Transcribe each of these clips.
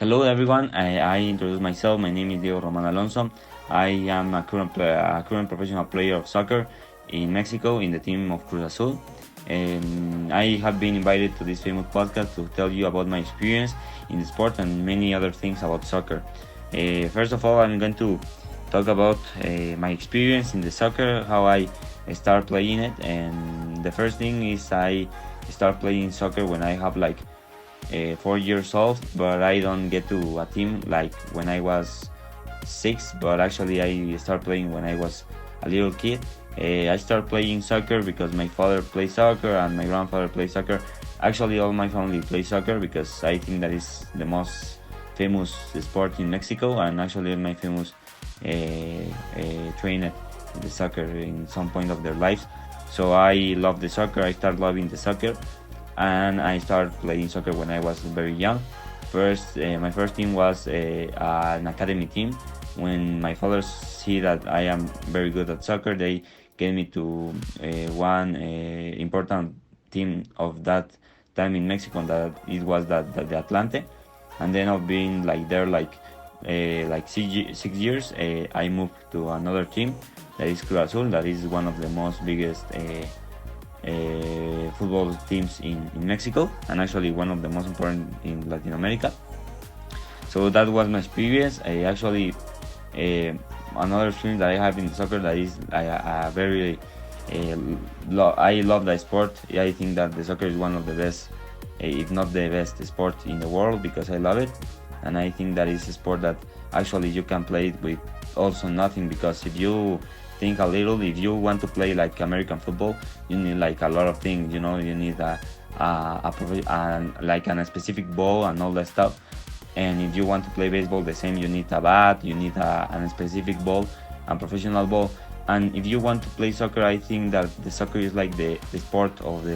Hello everyone, I introduce myself. My name is Diego Roman Alonso. I am a current professional player of soccer in Mexico in the team of Cruz Azul. And I have been invited to this famous podcast to tell you about my experience in the sport and many other things about soccer. First of all, I'm going to talk about my experience in the soccer, how I start playing it. And the first thing is I start playing soccer when I have like 4 years old, but I don't get to a team like when I was 6. But actually, I started playing when I was a little kid. I started playing soccer because my father plays soccer and my grandfather plays soccer. Actually, all my family plays soccer because I think that is the most famous sport in Mexico, and actually, my famous trained the soccer in some point of their lives. So I love the soccer. I started loving the soccer and I started playing soccer when I was very young. My first team was an academy team. When my father see that I am very good at soccer, they gave me to one important team of that time in Mexico. That it was the Atlante, and then of being like there like 6 years, I moved to another team that is Cruz Azul. That is one of the most biggest football teams in Mexico, and actually one of the most important in Latin America. So that was my experience. I actually another experience that I have in soccer that is very I love the sport. I think that the soccer is one of the best, if not the best sport in the world, because I love it, and I think that is a sport that actually you can play it with also nothing, because if you think a little, if you want to play like American football, you need like a lot of things. You need like a specific ball and all that stuff. And if you want to play baseball, the same. You need a bat, you need a specific ball, a professional ball. And if you want to play soccer, I think that the soccer is like the sport of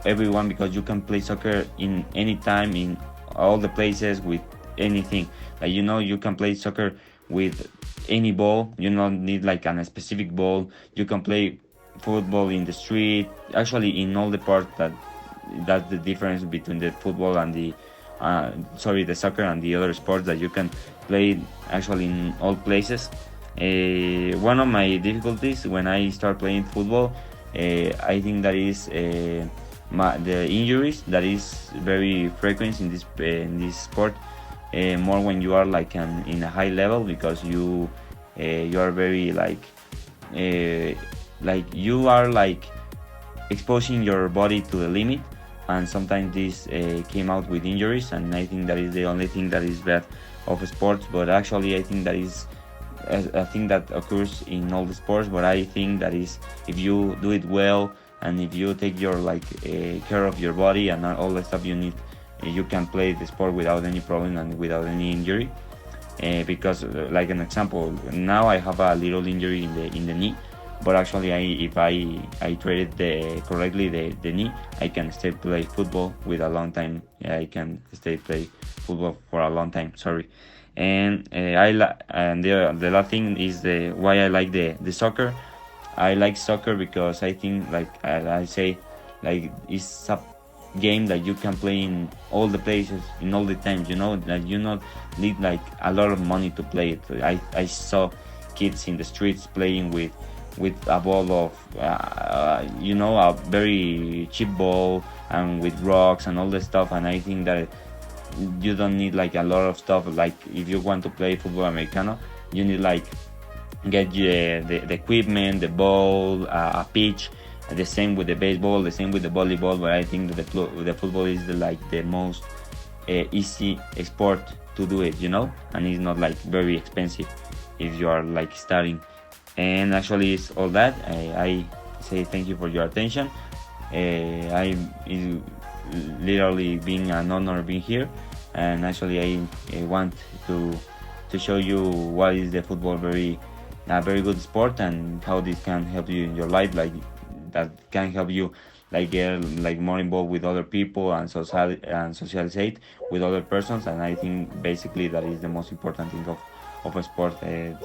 everyone, because you can play soccer in any time, in all the places, with anything. Like you can play soccer with any ball. You don't need like a specific ball. You can play football in the street. Actually, in all the parts, that's the difference between the football and the soccer and the other sports, that you can play actually in all places. One of my difficulties when I start playing football, I think that is the injuries that is very frequent in this sport. More when you are like in a high level, because you are very like you are like exposing your body to the limit, and sometimes this came out with injuries, and I think that is the only thing that is bad of sports. But actually, I think that is a thing that occurs in all the sports. But I think that is, if you do it well, and if you take your care of your body and all the stuff you need, you can play the sport without any problem and without any injury. Because like an example, now I have a little injury in the knee, but actually if I treat it correctly, the knee, I can stay play football with a long time. Yeah, I can stay play football for a long time. Sorry. And and the last thing is why I like the soccer. I like soccer because I think, like I say, like it's a game that you can play in all the places, in all the times. That you not need like a lot of money to play it. I saw kids in the streets playing with a ball of a very cheap ball, and with rocks and all the stuff. And I think that you don't need like a lot of stuff. Like if you want to play football americano, you need like get the equipment, the ball, a pitch. The same with the baseball, the same with the volleyball. But I think that the football is the most easy sport to do it, and it's not like very expensive if you are like starting. And actually, it's all that. I say thank you for your attention. It's literally being an honor being here, and actually I want to show you what is the football, a very good sport, and how this can help you in your life, like that can help you like get like more involved with other people and socialize with other persons. And I think basically that is the most important thing of a sport,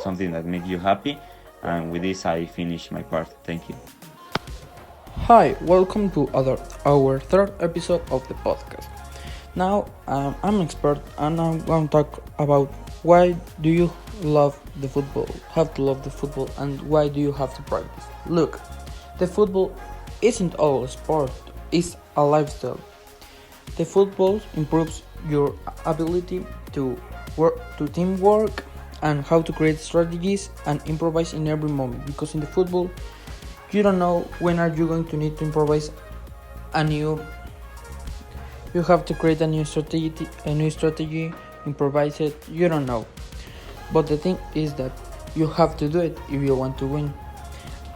something that makes you happy. And with this, I finish my part. Thank you. Hi, welcome to our third episode of the podcast. Now I'm an expert and I'm going to talk about why do you love the football, have to love the football, and why do you have to practice. Look, the football isn't all a sport, it's a lifestyle. The football improves your ability to work, to teamwork, and how to create strategies and improvise in every moment. Because in the football, you don't know when are you going to need to improvise a new. You have to create a new strategy, improvise it. You don't know, but the thing is that you have to do it if you want to win.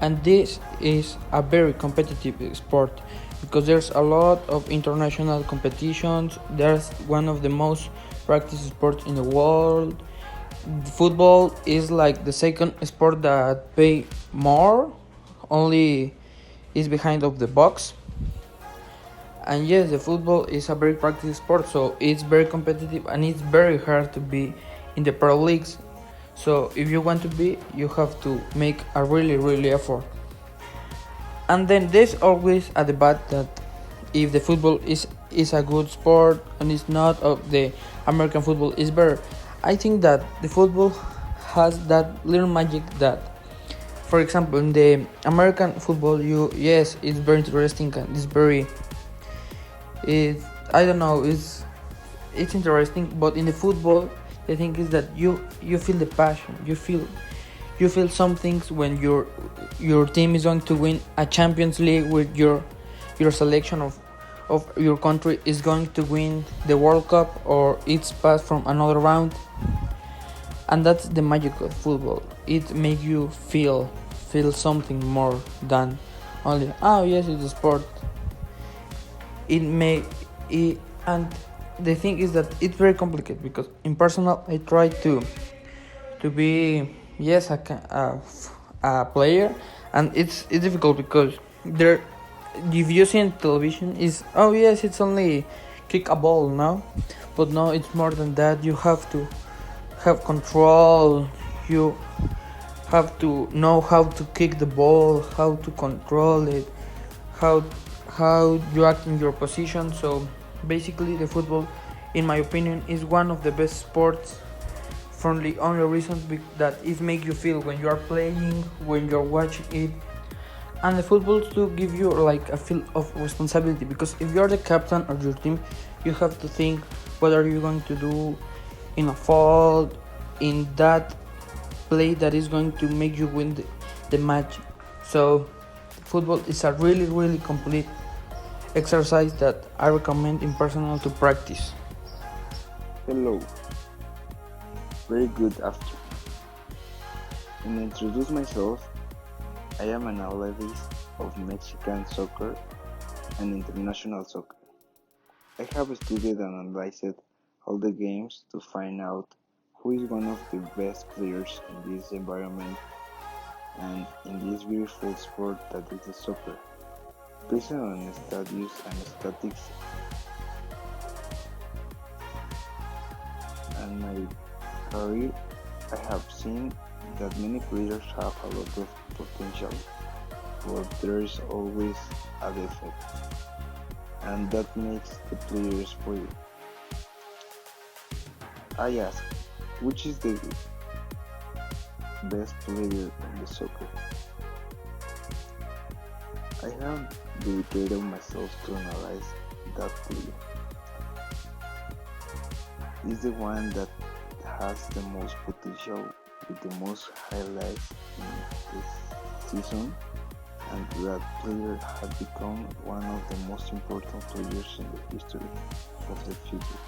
And this is a very competitive sport because there's a lot of international competitions. There's one of the most practiced sports in the world. Football is like the second sport that pay more, only is behind of the box. And yes, the football is a very practiced sport, so it's very competitive and it's very hard to be in the pro leagues. So if you want to be, you have to make a really effort. And then there's always a debate that if the football is a good sport and it's not, of the American football is better. I think that the football has that little magic that, for example, in the American football, yes, it's very interesting and it's very, it's, I don't know, it's interesting, but in the football the thing is that you feel the passion, you feel some things when your team is going to win a Champions League, with your selection of your country is going to win the World Cup or it's passed from another round. And that's the magic of football. It makes you feel something more than only, oh yes, it's a sport. It may it, and the thing is that it's very complicated because in personal I try to be, yes, a player, and it's difficult because there, if you see in television is, oh yes, it's only kick a ball now, but no, it's more than that. You have to have control, you have to know how to kick the ball, how to control it, how how you act in your position. So basically the football, in my opinion, is one of the best sports for the only reason that it makes you feel when you are playing, when you're watching it. And the football to give you like a feel of responsibility, because if you're the captain of your team, you have to think what are you going to do in a fault, in that play that is going to make you win the match. So football is a really complete exercise that I recommend in personal to practice. Hello, very good afternoon. To introduce myself, I am an analyst of Mexican soccer and international soccer. I have studied and analyzed all the games to find out who is one of the best players in this environment and in this beautiful sport that is the soccer. Based on studies and statistics and my career, I have seen that many players have a lot of potential, but there is always a defect, and that makes the players spoil. I ask, which is the best player in the soccer? I have dedicated myself to analyze that player. Is the one that has the most potential with the most highlights in this season, and that player has become one of the most important players in the history of the future.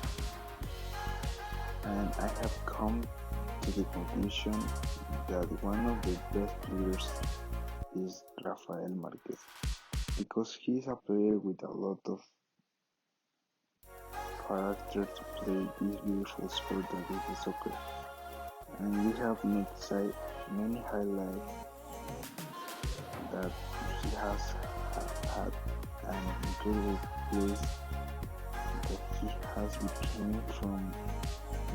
And I have come to the conclusion that one of the best players is Rafael Marquez, because he is a player with a lot of character to play this beautiful sport that is the soccer. And we have noticed many highlights that he has had an incredible place that he has become from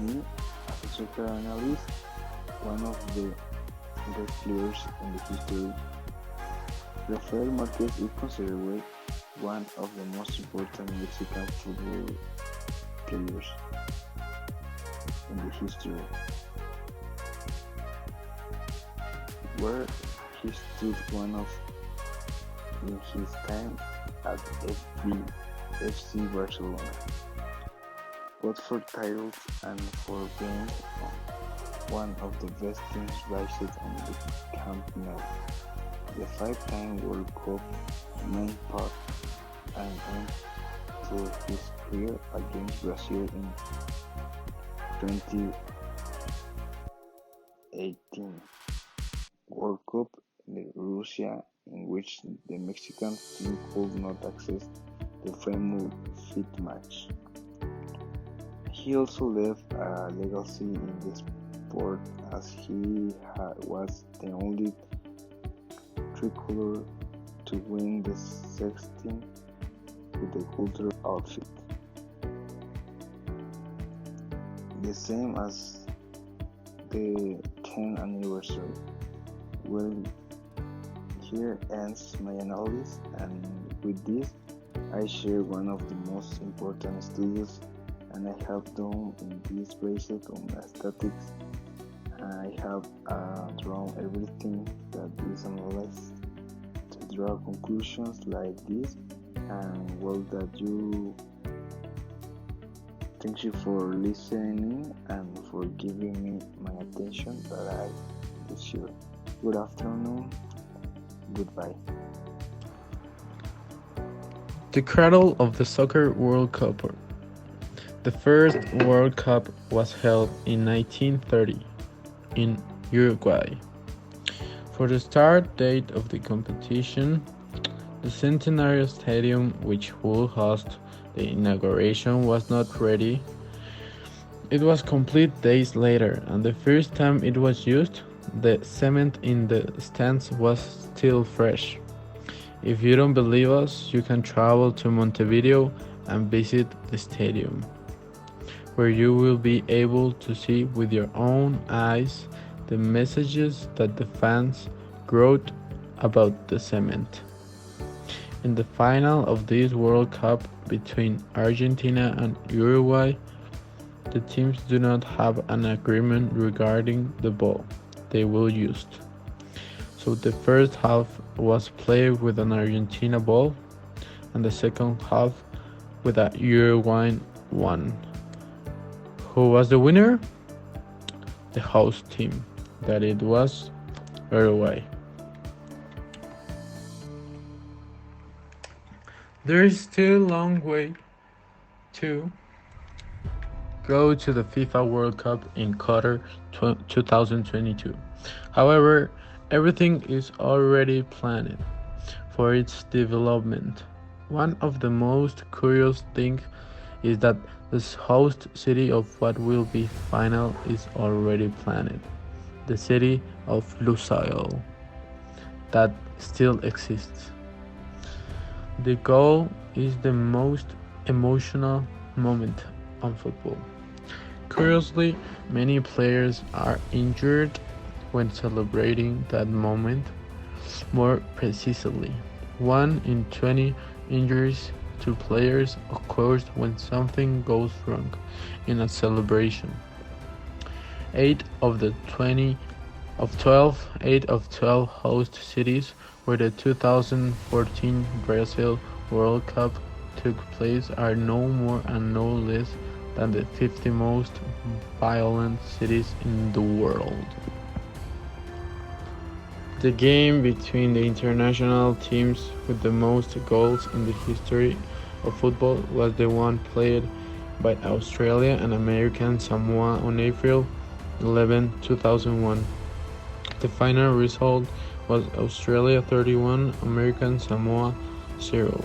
me as a soccer analyst, one of the best players in the history. Rafael Marquez is considered one of the most important Mexican football players in the history, where he stood one of in his time at FC Barcelona, both for titles and for being one of the best teams raised on the Camp Nou. The five-time World Cup main part and end to his career against Brazil in 2018 World Cup in Russia, in which the Mexican team could not access the famous fit match. He also left a legacy in the sport as he was the only tricolor to win the 16 with the cultural outfit. The same as the 10th anniversary. Well, here ends my analysis, and with this I share one of the most important studies and I have done in this based on statistics. I have drawn everything that is analyzed to draw conclusions like this, and well, that you thank you for listening and for giving me my attention that I deserve. Good afternoon, goodbye. The cradle of the Soccer World Cup. The first World Cup was held in 1930 in Uruguay. For the start date of the competition, the Centenario Stadium, which would host the inauguration, was not ready. It was complete days later, and the first time it was used, the cement in the stands was still fresh. If you don't believe us, you can travel to Montevideo and visit the stadium, where you will be able to see with your own eyes the messages that the fans wrote about the cement. In the final of this World Cup between Argentina and Uruguay, the teams do not have an agreement regarding the ball they will use. So the first half was played with an Argentina ball and the second half with a Uruguayan one. Who was the winner? The host team, that it was Uruguay. There is still a long way to go to the FIFA World Cup in Qatar 2022. However, everything is already planned for its development. One of the most curious things is that the host city of what will be final is already planned. The city of Lusail, that still exists. The goal is the most emotional moment on football. Curiously, many players are injured when celebrating that moment. More precisely, 1 in 20 injuries to players occurs when something goes wrong in a celebration. 8 of 12 host cities where the 2014 Brazil World Cup took place are no more and no less than the 50 most violent cities in the world. The game between the international teams with the most goals in the history of football was the one played by Australia and American Samoa on April 11, 2001. The final result was Australia 31, American Samoa 0.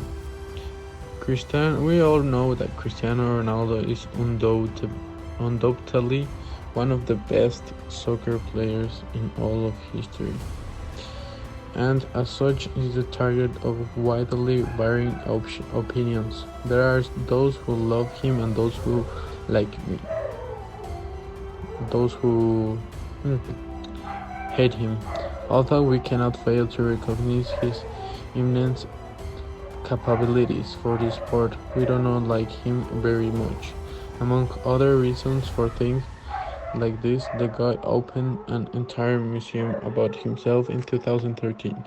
We all know that Cristiano Ronaldo is undoubtedly one of the best soccer players in all of history, and as such is the target of widely varying opinions. There are those who love him and those who hate him. Although we cannot fail to recognize his immense capabilities for this sport, we do not like him very much. Among other reasons for things like this, the guy opened an entire museum about himself in 2013.